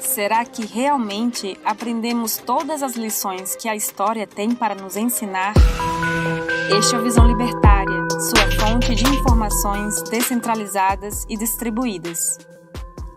Será que realmente aprendemos todas as lições que a história tem para nos ensinar? Este é o Visão Libertária, sua fonte de informações descentralizadas e distribuídas.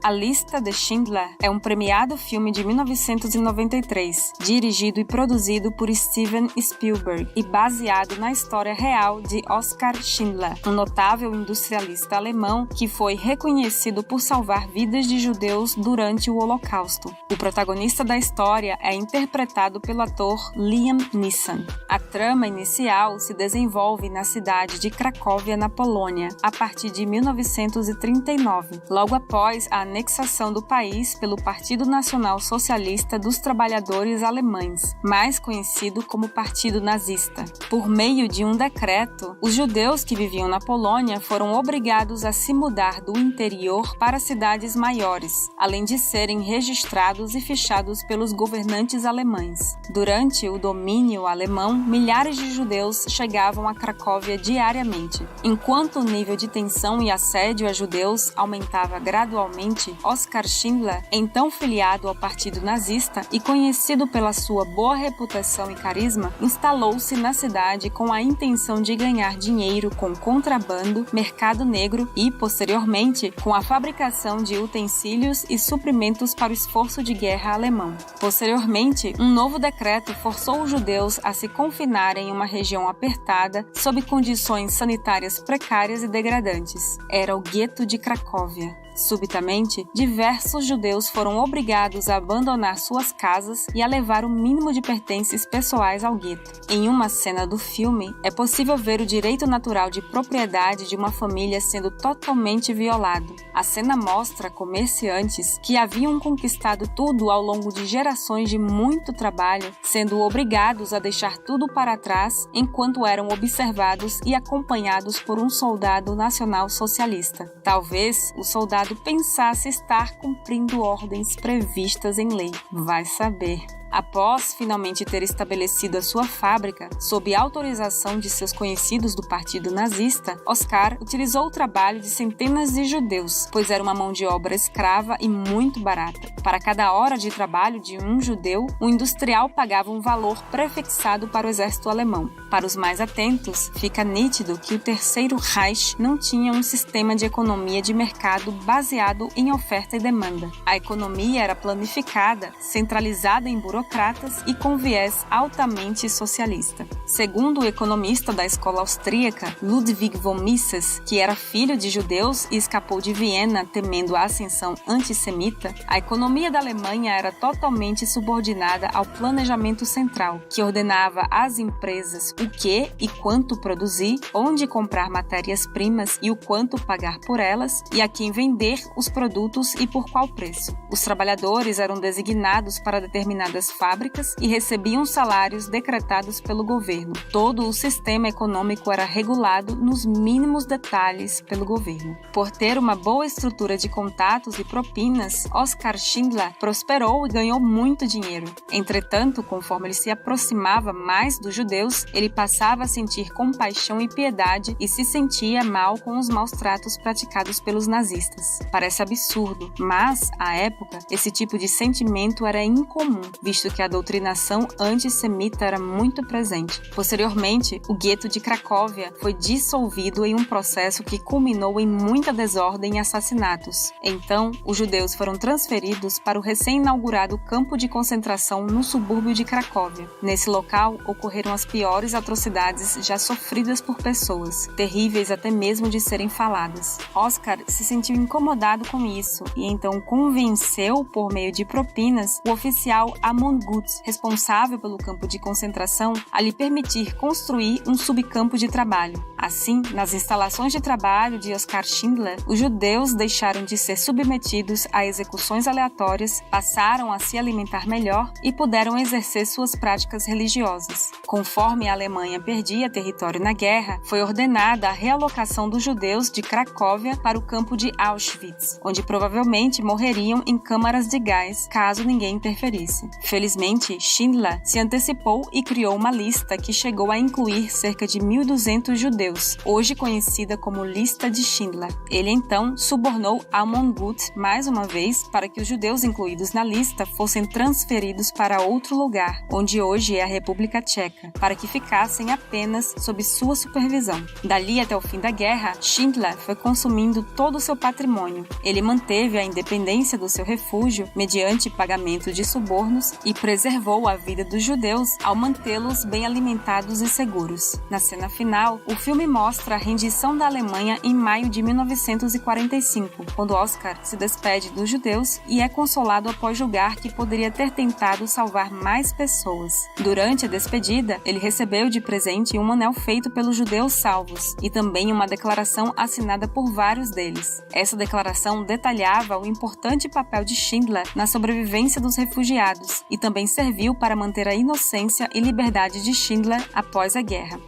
A Lista de Schindler é um premiado filme de 1993, dirigido e produzido por Steven Spielberg e baseado na história real de Oskar Schindler, um notável industrialista alemão que foi reconhecido por salvar vidas de judeus durante o Holocausto. O protagonista da história é interpretado pelo ator Liam Neeson. A trama inicial se desenvolve na cidade de Cracóvia, na Polônia, a partir de 1939, logo após a anexação do país pelo Partido Nacional Socialista dos Trabalhadores Alemães, mais conhecido como Partido Nazista. Por meio de um decreto, os judeus que viviam na Polônia foram obrigados a se mudar do interior para cidades maiores, além de serem registrados e fichados pelos governantes alemães. Durante o domínio alemão, milhares de judeus chegavam a Cracóvia diariamente. Enquanto o nível de tensão e assédio a judeus aumentava gradualmente, Oskar Schindler, então filiado ao Partido Nazista e conhecido pela sua boa reputação e carisma, instalou-se na cidade com a intenção de ganhar dinheiro com contrabando, mercado negro e, posteriormente, com a fabricação de utensílios e suprimentos para o esforço de guerra alemão. Posteriormente, um novo decreto forçou os judeus a se confinarem em uma região apertada, sob condições sanitárias precárias e degradantes. Era o gueto de Cracóvia. Subitamente, diversos judeus foram obrigados a abandonar suas casas e a levar o mínimo de pertences pessoais ao gueto. Em uma cena do filme, é possível ver o direito natural de propriedade de uma família sendo totalmente violado. A cena mostra comerciantes que haviam conquistado tudo ao longo de gerações de muito trabalho, sendo obrigados a deixar tudo para trás enquanto eram observados e acompanhados por um soldado nacional-socialista. Talvez o soldado pensasse estar cumprindo ordens previstas em lei. Vai saber. Após finalmente ter estabelecido a sua fábrica, sob autorização de seus conhecidos do Partido Nazista, Oskar utilizou o trabalho de centenas de judeus, pois era uma mão de obra escrava e muito barata. Para cada hora de trabalho de um judeu, o industrial pagava um valor prefixado para o exército alemão. Para os mais atentos, fica nítido que o Terceiro Reich não tinha um sistema de economia de mercado baseado em oferta e demanda. A economia era planificada, centralizada em burocratas e com viés altamente socialista. Segundo o economista da escola austríaca Ludwig von Mises, que era filho de judeus e escapou de Viena temendo a ascensão antissemita, a economia da Alemanha era totalmente subordinada ao planejamento central, que ordenava às empresas o que e quanto produzir, onde comprar matérias-primas e o quanto pagar por elas, e a quem vender os produtos e por qual preço. Os trabalhadores eram designados para determinadas fábricas e recebiam salários decretados pelo governo. Todo o sistema econômico era regulado nos mínimos detalhes pelo governo. Por ter uma boa estrutura de contatos e propinas, Oskar Schindler prosperou e ganhou muito dinheiro. Entretanto, conforme ele se aproximava mais dos judeus, ele passava a sentir compaixão e piedade e se sentia mal com os maus tratos praticados pelos nazistas. Parece absurdo, mas, à época, esse tipo de sentimento era incomum, visto que a doutrinação antissemita era muito presente. Posteriormente, o gueto de Cracóvia foi dissolvido em um processo que culminou em muita desordem e assassinatos. Então, os judeus foram transferidos para o recém-inaugurado campo de concentração no subúrbio de Cracóvia. Nesse local, ocorreram as piores atrocidades já sofridas por pessoas, terríveis até mesmo de serem faladas. Oskar se sentiu incomodado com isso e então convenceu, por meio de propinas, o oficial Amon Gutz, responsável pelo campo de concentração, a lhe permitir construir um subcampo de trabalho. Assim, nas instalações de trabalho de Oskar Schindler, os judeus deixaram de ser submetidos a execuções aleatórias, passaram a se alimentar melhor e puderam exercer suas práticas religiosas. Conforme a Alemanha perdia território na guerra, foi ordenada a realocação dos judeus de Cracóvia para o campo de Auschwitz, onde provavelmente morreriam em câmaras de gás caso ninguém interferisse. Felizmente, Schindler se antecipou e criou uma lista que chegou a incluir cerca de 1.200 judeus judeus, hoje conhecida como Lista de Schindler. Ele então subornou Almond Gut mais uma vez para que os judeus incluídos na lista fossem transferidos para outro lugar, onde hoje é a República Tcheca, para que ficassem apenas sob sua supervisão. Dali até o fim da guerra, Schindler foi consumindo todo o seu patrimônio. Ele manteve a independência do seu refúgio mediante pagamento de subornos e preservou a vida dos judeus ao mantê-los bem alimentados e seguros. Na cena final, o filme mostra a rendição da Alemanha em maio de 1945, quando Oscar se despede dos judeus e é consolado após julgar que poderia ter tentado salvar mais pessoas. Durante a despedida, ele recebeu de presente um anel feito pelos judeus salvos e também uma declaração assinada por vários deles. Essa declaração detalhava o importante papel de Schindler na sobrevivência dos refugiados e também serviu para manter a inocência e liberdade de Schindler após a guerra.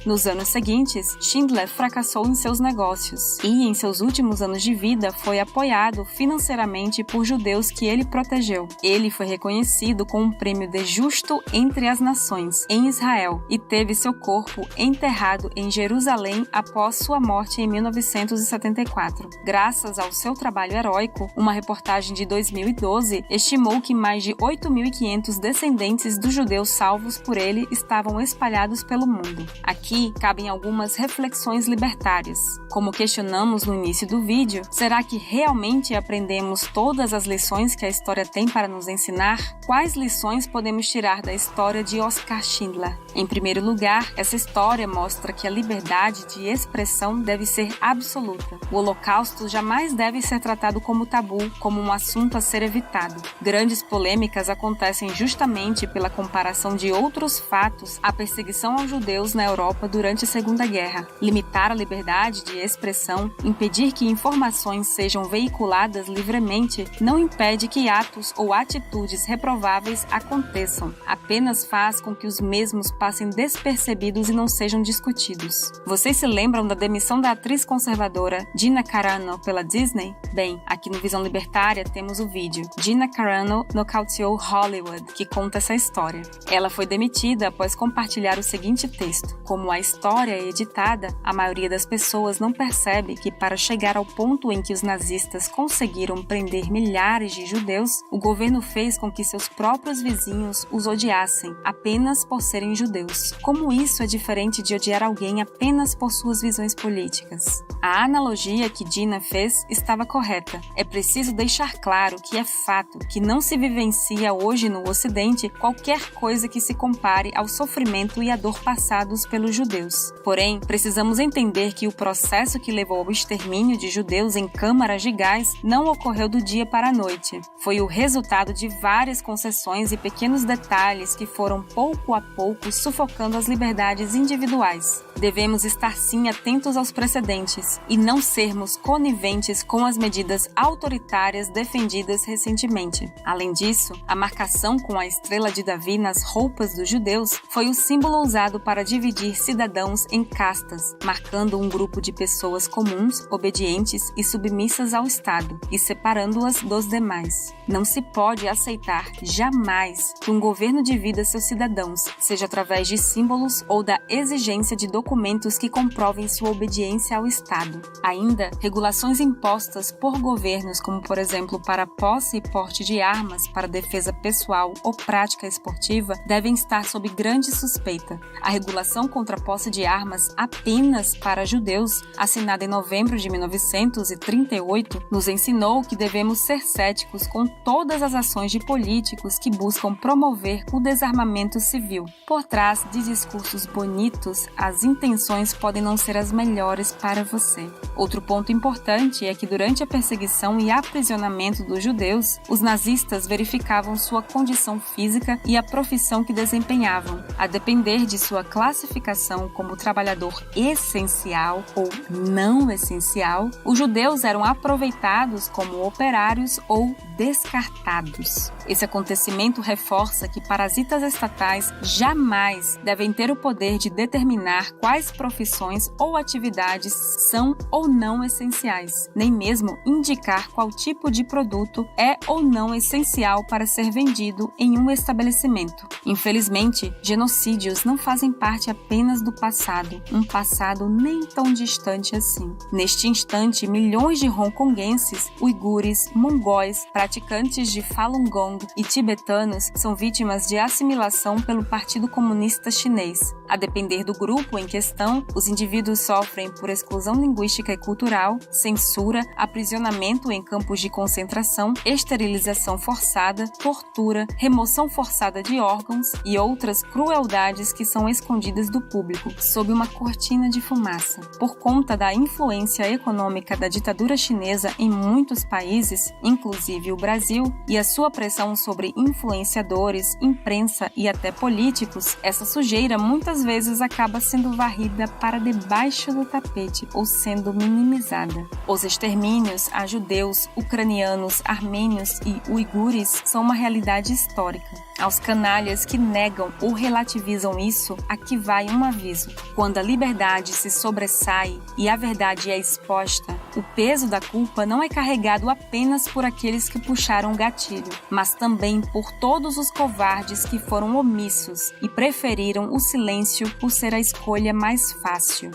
Nos anos seguintes, Schindler fracassou em seus negócios e, em seus últimos anos de vida, foi apoiado financeiramente por judeus que ele protegeu. Ele foi reconhecido com um prêmio de Justo entre as Nações, em Israel, e teve seu corpo enterrado em Jerusalém após sua morte em 1974. Graças ao seu trabalho heróico, uma reportagem de 2012 estimou que mais de 8.500 descendentes dos judeus salvos por ele estavam espalhados pelo mundo. Aqui cabem algumas reflexões libertárias. Como questionamos no início do vídeo, será que realmente aprendemos todas as lições que a história tem para nos ensinar? Quais lições podemos tirar da história de Oskar Schindler? Em primeiro lugar, essa história mostra que a liberdade de expressão deve ser absoluta. O Holocausto jamais deve ser tratado como tabu, como um assunto a ser evitado. Grandes polêmicas acontecem justamente pela comparação de outros fatos à perseguição aos judeus na Europa durante a Segunda Guerra. Limitar a liberdade de expressão, impedir que informações sejam veiculadas livremente, não impede que atos ou atitudes reprováveis aconteçam. Apenas faz com que os mesmos passem despercebidos e não sejam discutidos. Vocês se lembram da demissão da atriz conservadora Gina Carano pela Disney? Bem, aqui no Visão Libertária temos o vídeo Gina Carano nocauteou Hollywood, que conta essa história. Ela foi demitida após compartilhar o seguinte texto: como a história é editada, a maioria das pessoas não percebe que para chegar ao ponto em que os nazistas conseguiram prender milhares de judeus, o governo fez com que seus próprios vizinhos os odiassem, apenas por serem judeus. Como isso é diferente de odiar alguém apenas por suas visões políticas? A analogia que Gina fez estava correta. É preciso deixar claro que é fato que não se vivencia hoje no Ocidente qualquer coisa que se compare ao sofrimento e à dor passados pelos judeus. Porém, precisamos entender que o processo que levou ao extermínio de judeus em câmaras de gás não ocorreu do dia para a noite. Foi o resultado de várias concessões e pequenos detalhes que foram pouco a pouco sufocando as liberdades individuais. Devemos estar sim atentos aos precedentes e não sermos coniventes com as medidas autoritárias defendidas recentemente. Além disso, a marcação com a estrela de Davi nas roupas dos judeus foi o símbolo usado para dividir cidadãos em castas, marcando um grupo de pessoas comuns, obedientes e submissas ao Estado, e separando-as dos demais. Não se pode aceitar jamais que um governo divida seus cidadãos, seja através de símbolos ou da exigência de documentos que comprovem sua obediência ao Estado. Ainda, regulações impostas por governos, como por exemplo para posse e porte de armas para defesa pessoal ou prática esportiva, devem estar sob grande suspeita. A regulação contra a posse de armas apenas para judeus, assinada em novembro de 1938, nos ensinou que devemos ser céticos com todas as ações de políticos que buscam promover o desarmamento civil. Por trás de discursos bonitos, as intenções podem não ser as melhores para você. Outro ponto importante é que durante a perseguição e aprisionamento dos judeus, os nazistas verificavam sua condição física e a profissão que desempenhavam. A depender de sua classificação como trabalhador essencial ou não essencial, os judeus eram aproveitados como operários ou descartados. Esse acontecimento reforça que parasitas estatais jamais devem ter o poder de determinar quais profissões ou atividades são ou não essenciais, nem mesmo indicar qual tipo de produto é ou não essencial para ser vendido em um estabelecimento. Infelizmente, genocídios não fazem parte apenas apenas do passado, um passado nem tão distante assim. Neste instante, milhões de hongkonguenses, uigures, mongóis, praticantes de Falun Gong e tibetanos são vítimas de assimilação pelo Partido Comunista Chinês. A depender do grupo em questão, os indivíduos sofrem por exclusão linguística e cultural, censura, aprisionamento em campos de concentração, esterilização forçada, tortura, remoção forçada de órgãos e outras crueldades que são escondidas do público, sob uma cortina de fumaça. Por conta da influência econômica da ditadura chinesa em muitos países, inclusive o Brasil, e a sua pressão sobre influenciadores, imprensa e até políticos, essa sujeira muitas vezes acaba sendo varrida para debaixo do tapete ou sendo minimizada. Os extermínios a judeus, ucranianos, armênios e uigures são uma realidade histórica. Aos canalhas que negam ou relativizam isso, aqui vai um aviso. Quando a liberdade se sobressai e a verdade é exposta, o peso da culpa não é carregado apenas por aqueles que puxaram o gatilho, mas também por todos os covardes que foram omissos e preferiram o silêncio por ser a escolha mais fácil.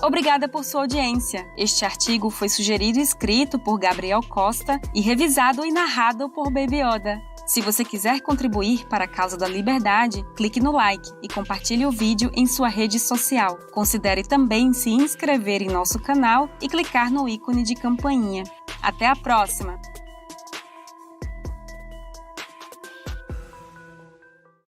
Obrigada por sua audiência. Este artigo foi sugerido e escrito por Gabriel Costa e revisado e narrado por Baby Yoda. Se você quiser contribuir para a causa da liberdade, clique no like e compartilhe o vídeo em sua rede social. Considere também se inscrever em nosso canal e clicar no ícone de campainha. Até a próxima!